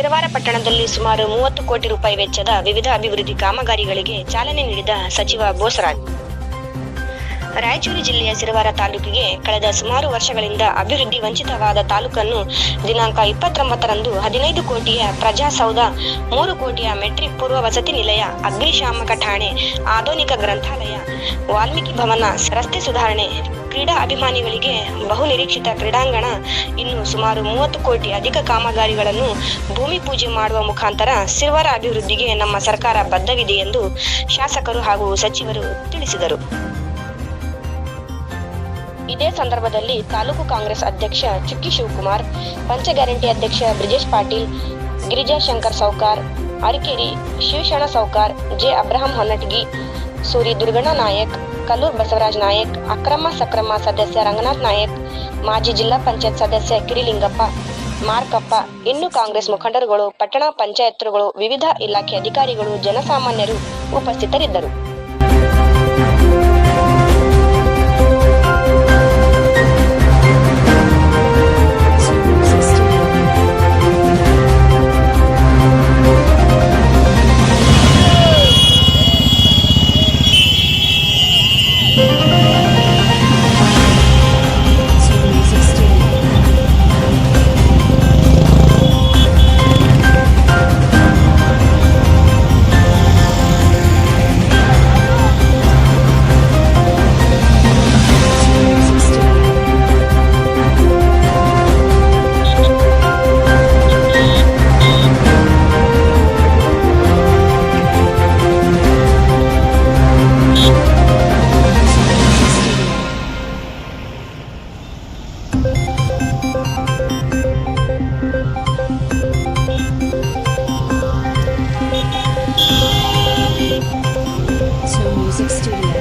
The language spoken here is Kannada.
ಸಿರವಾರ ಪಟ್ಟಣದಲ್ಲಿ ಸುಮಾರು 30 ಕೋಟಿ ರೂಪಾಯಿ ವೆಚ್ಚದ ವಿವಿಧ ಅಭಿವೃದ್ಧಿ ಕಾಮಗಾರಿಗಳಿಗೆ ಚಾಲನೆ ನೀಡಿದ ಸಚಿವ ಬೋಸರಾಜ್. ರಾಯಚೂರು ಜಿಲ್ಲೆಯ ಸಿರವಾರ ತಾಲೂಕಿಗೆ ಕಳೆದ ಸುಮಾರು ವರ್ಷಗಳಿಂದ ಅಭಿವೃದ್ಧಿ ವಂಚಿತವಾದ ತಾಲೂಕನ್ನು ದಿನಾಂಕ 29ರಂದು 15 ಕೋಟಿಯ ಪ್ರಜಾಸೌಧ, 3 ಕೋಟಿಯ ಮೆಟ್ರಿಕ್ ಪೂರ್ವ ವಸತಿ ನಿಲಯ, ಅಗ್ನಿಶಾಮಕ ಠಾಣೆ, ಆಧುನಿಕ ಗ್ರಂಥಾಲಯ, ವಾಲ್ಮೀಕಿ ಭವನ, ರಸ್ತೆ ಸುಧಾರಣೆ, ಕ್ರೀಡಾ ಅಭಿಮಾನಿಗಳಿಗೆ ಬಹು ನಿರೀಕ್ಷಿತ ಕ್ರೀಡಾಂಗಣ, ಇನ್ನು ಸುಮಾರು 30 ಕೋಟಿ ಅಧಿಕ ಕಾಮಗಾರಿಗಳನ್ನು ಭೂಮಿ ಪೂಜೆ ಮಾಡುವ ಮುಖಾಂತರ ಸಿರವಾರ ಅಭಿವೃದ್ಧಿಗೆ ನಮ್ಮ ಸರ್ಕಾರ ಬದ್ಧವಿದೆ ಎಂದು ಶಾಸಕರು ಹಾಗೂ ಸಚಿವರು ತಿಳಿಸಿದರು. ಇದೇ ಸಂದರ್ಭದಲ್ಲಿ ತಾಲೂಕು ಕಾಂಗ್ರೆಸ್ ಅಧ್ಯಕ್ಷ ಚುಕ್ಕಿ ಶಿವಕುಮಾರ್, ಪಂಚ ಗ್ಯಾರಂಟಿ ಅಧ್ಯಕ್ಷ ಬ್ರಿಜೇಶ್ ಪಾಟೀಲ್, ಗಿರಿಜಾ ಶಂಕರ್ ಸೌಕಾರ್, ಅರಿಕೇರಿ ಶಿವಶರಣ ಸೌಕಾರ್, ಜೆ ಅಬ್ರಹಾಂ ಹೊನ್ನಟಗಿ, ಸೂರಿ ದುರ್ಗಣ್ಣ ನಾಯಕ್, ಕಲ್ಲೂರ್ ಬಸವರಾಜ್ ನಾಯಕ್, ಅಕ್ರಮ ಸಕ್ರಮ ಸದಸ್ಯ ರಂಗನಾಥ್ ನಾಯಕ್, ಮಾಜಿ ಜಿಲ್ಲಾ ಪಂಚಾಯತ್ ಸದಸ್ಯ ಕಿರಿಲಿಂಗಪ್ಪ, ಮಾರ್ಕಪ್ಪ, ಇನ್ನು ಕಾಂಗ್ರೆಸ್ ಮುಖಂಡರುಗಳು, ಪಟ್ಟಣ ಪಂಚಾಯತ್ರುಗಳು, ವಿವಿಧ ಇಲಾಖೆ ಅಧಿಕಾರಿಗಳು, ಜನಸಾಮಾನ್ಯರು ಉಪಸ್ಥಿತರಿದ್ದರು. Music Studio.